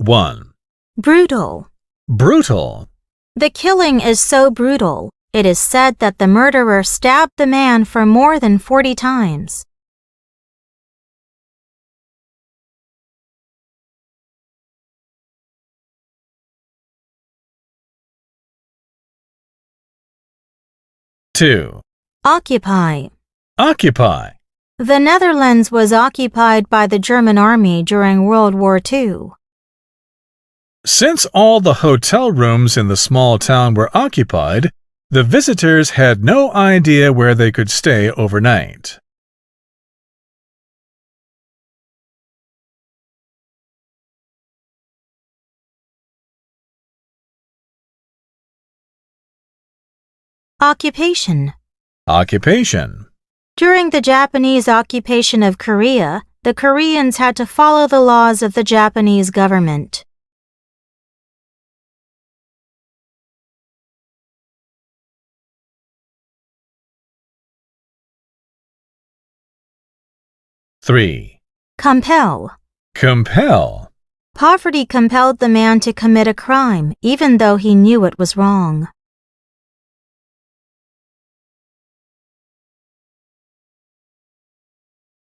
1. Brutal. Brutal. The killing is so brutal. It is said that the murderer stabbed the man for more than 40 times. 2. Occupy. Occupy. The Netherlands was occupied by the German army during World War II. Since all the hotel rooms in the small town were occupied, the visitors had no idea where they could stay overnight. 'Occupation. Occupation. During the Japanese occupation of Korea, the Koreans had to follow the laws of the Japanese government. 3. Compel. Compel. Poverty compelled the man to commit a crime, even though he knew it was wrong.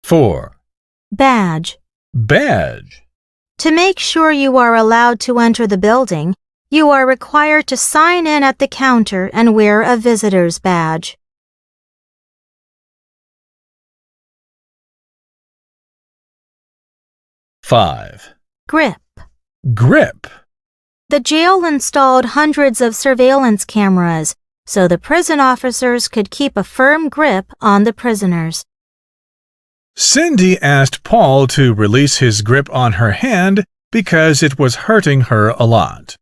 4. Badge. Badge. To make sure you are allowed to enter the building, you are required to sign in at the counter and wear a visitor's badge. 5. Grip. Grip. The jail installed hundreds of surveillance cameras, so the prison officers could keep a firm grip on the prisoners. Cindy asked Paul to release his grip on her hand because it was hurting her a lot.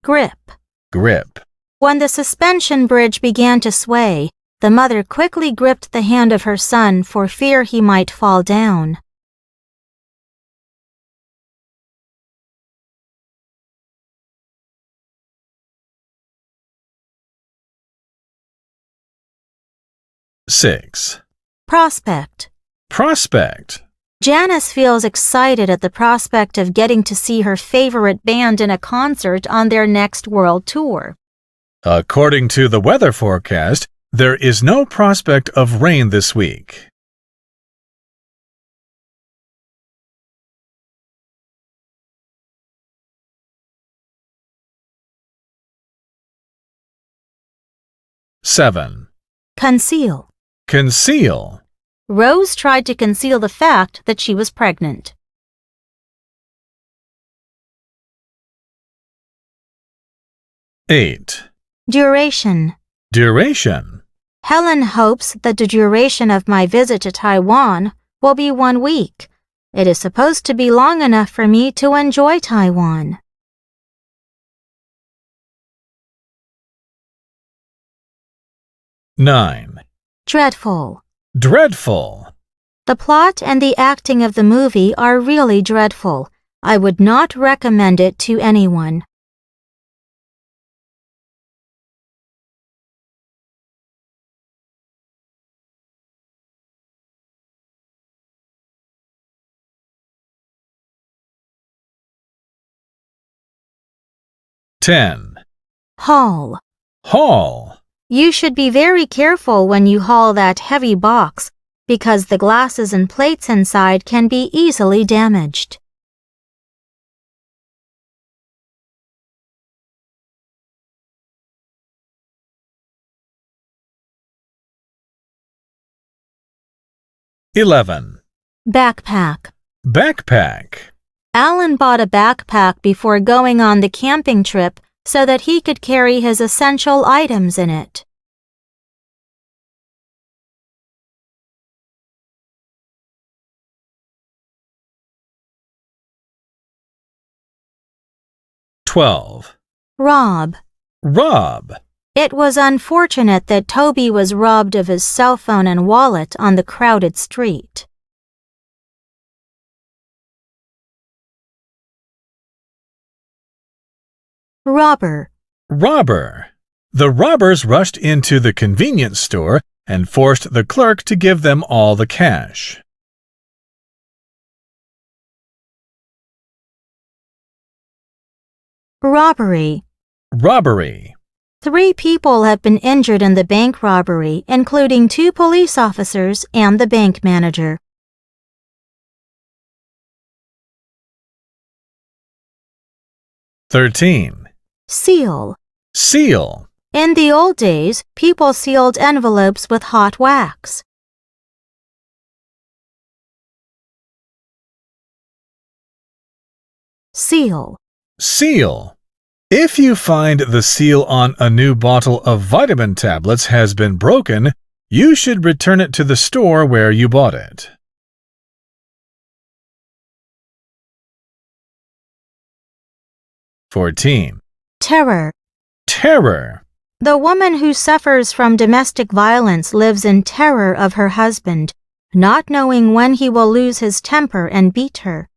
Grip. Grip. When the suspension bridge began to sway, the mother quickly gripped the hand of her son for fear he might fall down. 6. Prospect. Prospect. Janice feels excited at the prospect of getting to see her favorite band in a concert on their next world tour. According to the weather forecast, there is no prospect of rain this week. 7. Conceal. Conceal. Rose tried to conceal the fact that she was pregnant. 8. Duration. Duration. Helen hopes that the duration of my visit to Taiwan will be 1 week. It is supposed to be long enough for me to enjoy Taiwan. 9. Dreadful. Dreadful. The plot and the acting of the movie are really dreadful. I would not recommend it to anyone. Ten. Haul. Haul. You should be very careful when you haul that heavy box because the glasses and plates inside can be easily damaged. Eleven. Backpack. Backpack. Alan bought a backpack before going on the camping trip so that he could carry his essential items in it. 12. Rob. Rob. It was unfortunate that Toby was robbed of his cell phone and wallet on the crowded street. Robber. Robber. The robbers rushed into the convenience store and forced the clerk to give them all the cash. Robbery. Robbery. 3 people have been injured in the bank robbery, including 2 police officers and the bank manager. (13) Seal. Seal. In the old days, people sealed envelopes with hot wax. Seal. Seal. If you find the seal on a new bottle of vitamin tablets has been broken, you should return it to the store where you bought it. (14) Terror. Terror. The woman who suffers from domestic violence lives in terror of her husband, not knowing when he will lose his temper and beat her.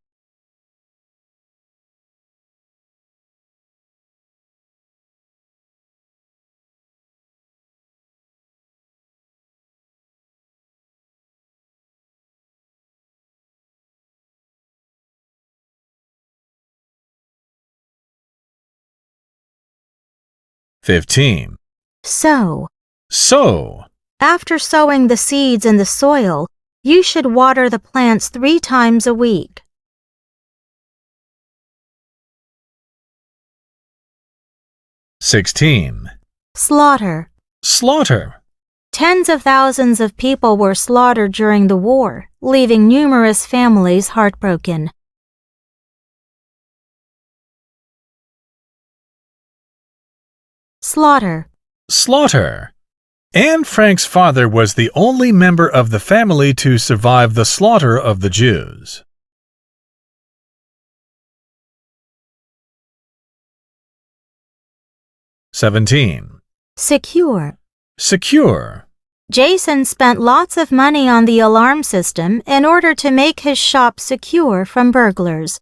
(15) Sow. Sow. After sowing the seeds in the soil, you should water the plants 3 times a week. (16) Slaughter. Slaughter. Tens of thousands of people were slaughtered during the war, leaving numerous families heartbroken. Slaughter. Slaughter. Anne Frank's father was the only member of the family to survive the slaughter of the Jews. (17) Secure. Secure. Jason spent lots of money on the alarm system in order to make his shop secure from burglars.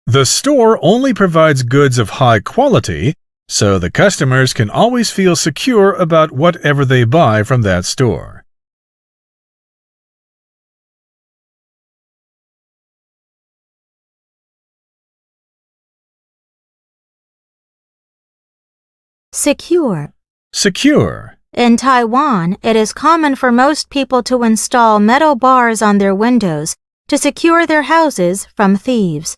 The store only provides goods of high quality, so the customers can always feel secure about whatever they buy from that store. Secure. Secure. In Taiwan, it is common for most people to install metal bars on their windows to secure their houses from thieves.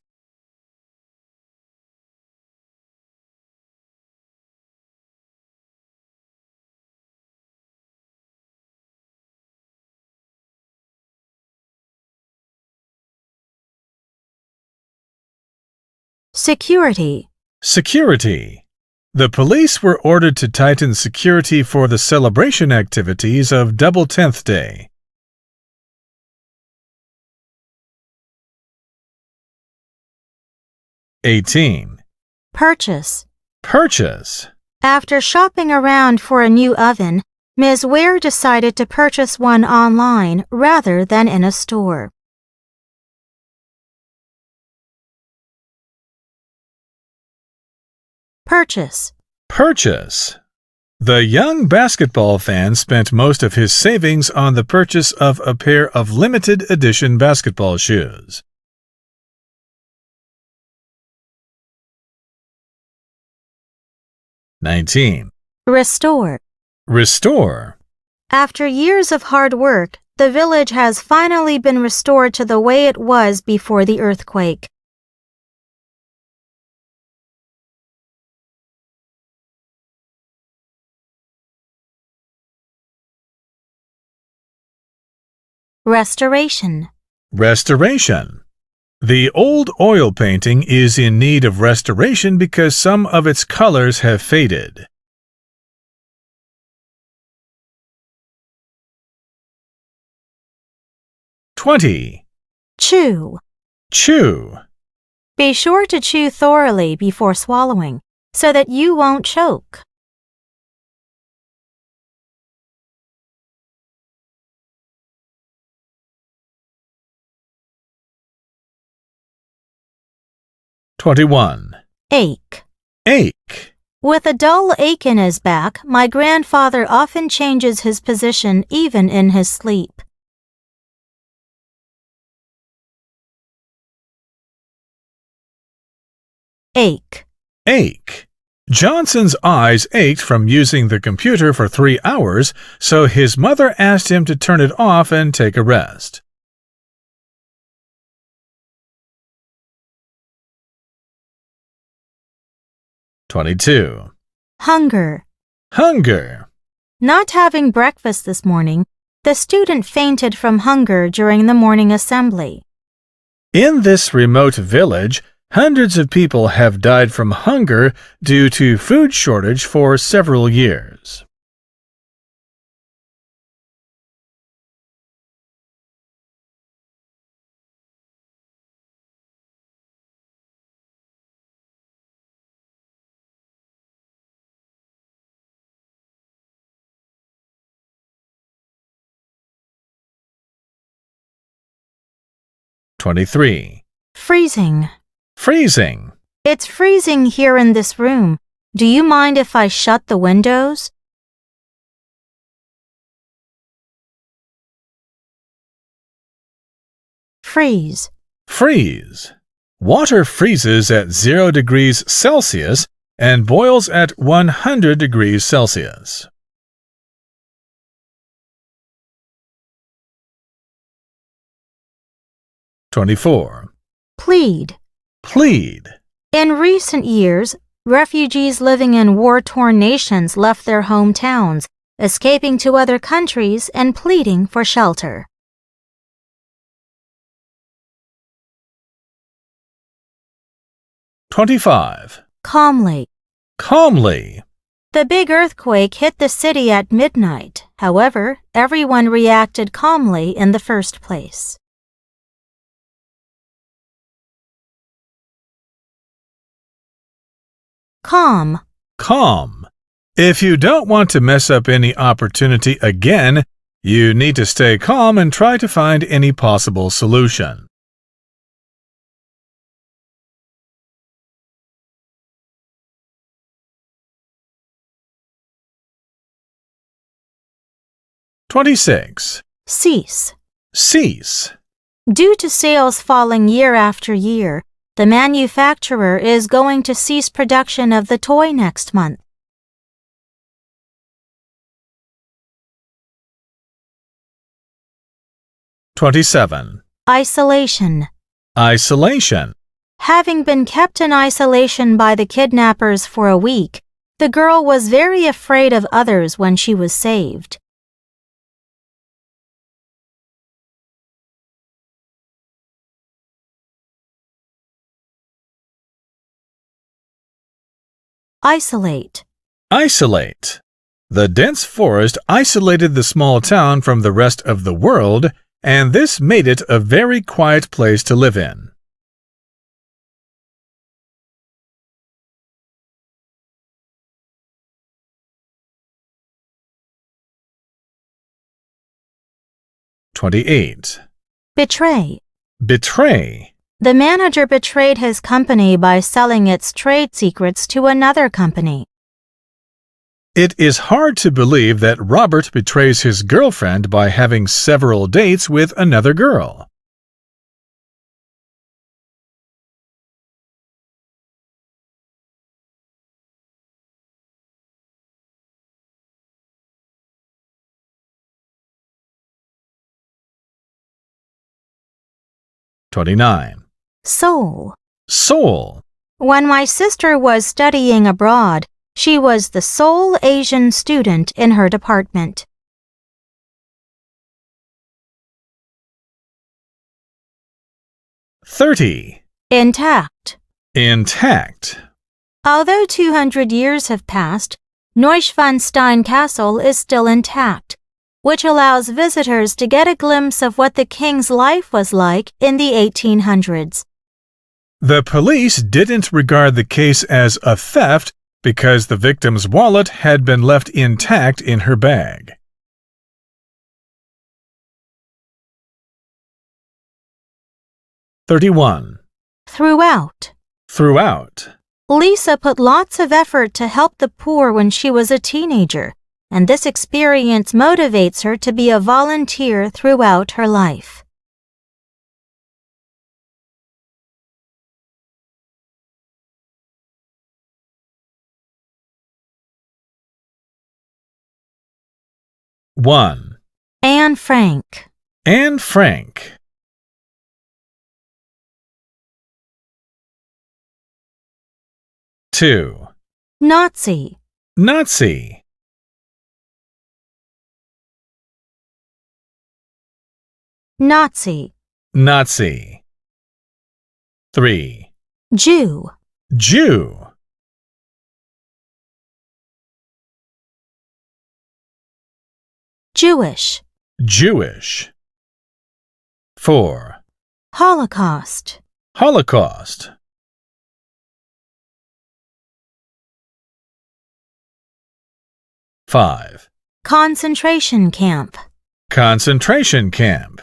Security. Security. The police were ordered to tighten security for the celebration activities of Double Tenth Day. (18) Purchase. Purchase. After shopping around for a new oven, Ms. Ware decided to purchase one online rather than in a store. Purchase. Purchase. The young basketball fan spent most of his savings on the purchase of a pair of limited edition basketball shoes. (19) Restore. Restore. After years of hard work, the village has finally been restored to the way it was before the earthquake. Restoration. Restoration. The old oil painting is in need of restoration because some of its colors have faded. (20) Chew. Chew. Be sure to chew thoroughly before swallowing, so that you won't choke. (21) Ache. Ache. With a dull ache in his back, my grandfather often changes his position even in his sleep. Ache. Ache. Johnson's eyes ached from using the computer for 3 hours, so his mother asked him to turn it off and take a rest. (22) Hunger. Hunger. Not having breakfast this morning, the student fainted from hunger during the morning assembly. In this remote village, hundreds of people have died from hunger due to food shortage for several years. (23) Freezing. Freezing. It's freezing here in this room. Do you mind if I shut the windows? Freeze. Freeze. Water freezes at 0 degrees Celsius and boils at 100 degrees Celsius. (24) Plead. Plead. In recent years, refugees living in war-torn nations left their hometowns, escaping to other countries and pleading for shelter. (25) Calmly. Calmly. The big earthquake hit the city at midnight. However, everyone reacted calmly in the first place. Calm. Calm. If you don't want to mess up any opportunity again, you need to stay calm and try to find any possible solution. (26) Cease. Cease. Due to sales falling year after year, the manufacturer is going to cease production of the toy next month. (27) Isolation. Isolation. Having been kept in isolation by the kidnappers for a week, the girl was very afraid of others when she was saved. Isolate. Isolate. The dense forest isolated the small town from the rest of the world, and this made it a very quiet place to live in. (28) Betray. Betray. The manager betrayed his company by selling its trade secrets to another company. It is hard to believe that Robert betrays his girlfriend by having several dates with another girl. (29) Soul. Soul. When my sister was studying abroad, she was the sole Asian student in her department. (30) Intact. Intact. Although 200 years have passed, Neuschwanstein Castle is still intact, which allows visitors to get a glimpse of what the king's life was like in the 1800s. The police didn't regard the case as a theft because the victim's wallet had been left intact in her bag. (31) Throughout. Throughout. Lisa put lots of effort to help the poor when she was a teenager, and this experience motivates her to be a volunteer throughout her life. One. Anne Frank. Anne Frank. 2. Nazi. Nazi. Nazi. Nazi. 3. Jew. Jew. Jewish. Jewish. 4. Holocaust. Holocaust. 5. Concentration camp. Concentration camp.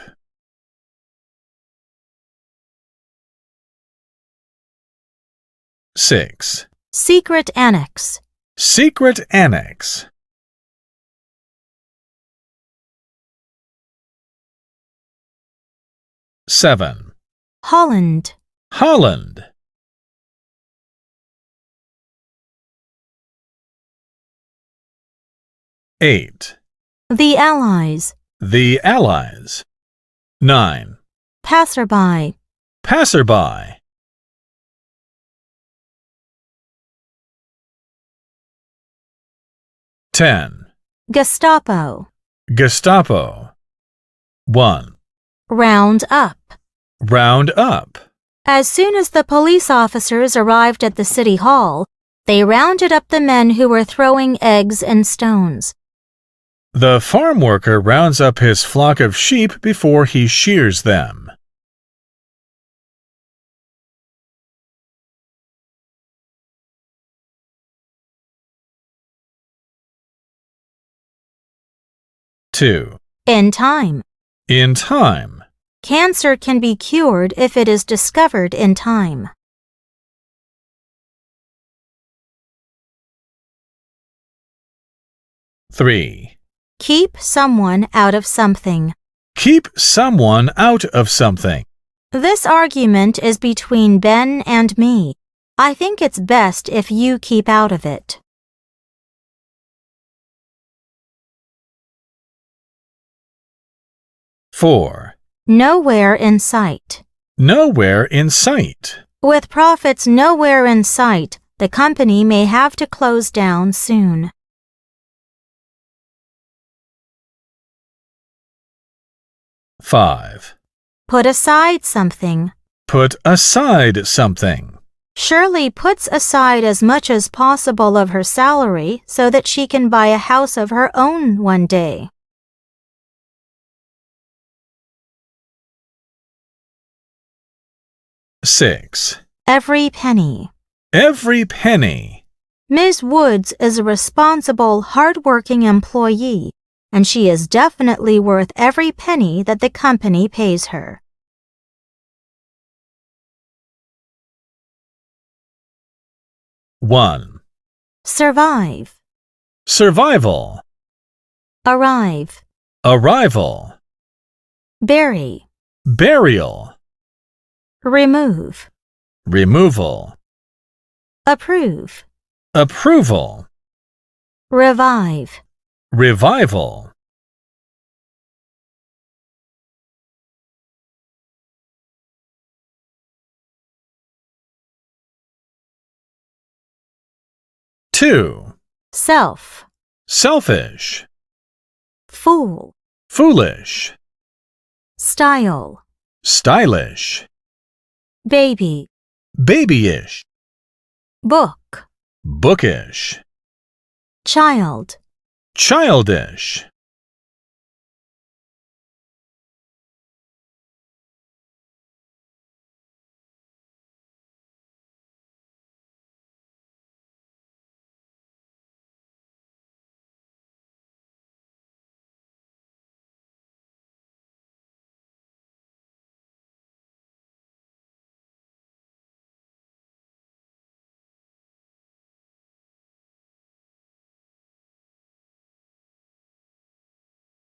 6. Secret annex. Secret annex. 7. Holland. Holland. 8. The Allies. The Allies. 9. Passerby. Passerby. 10. Gestapo. Gestapo. 1. Round up. Round up. As soon as the police officers arrived at the city hall, they rounded up the men who were throwing eggs and stones. The farm worker rounds up his flock of sheep before he shears them. Two. In time. In time. Cancer can be cured if it is discovered in time. 3. Keep someone out of something. Keep someone out of something. This argument is between Ben and me. I think it's best if you keep out of it. 4. Nowhere in sight. Nowhere in sight. With profits nowhere in sight, the company may have to close down soon. 5. Put aside something. Put aside something. Shirley puts aside as much as possible of her salary so that she can buy a house of her own one day. 6. Every penny. Every penny. Ms. Woods is a responsible, hard-working employee, and she is definitely worth every penny that the company pays her. 1. Survive. Survival. Arrive. Arrival. Bury. Burial. Remove. Removal. Approve. Approval. Revive. Revival. 2. Self. Selfish. Fool. Foolish. Style. Stylish. Baby. Babyish. Book. Bookish. Child. Childish.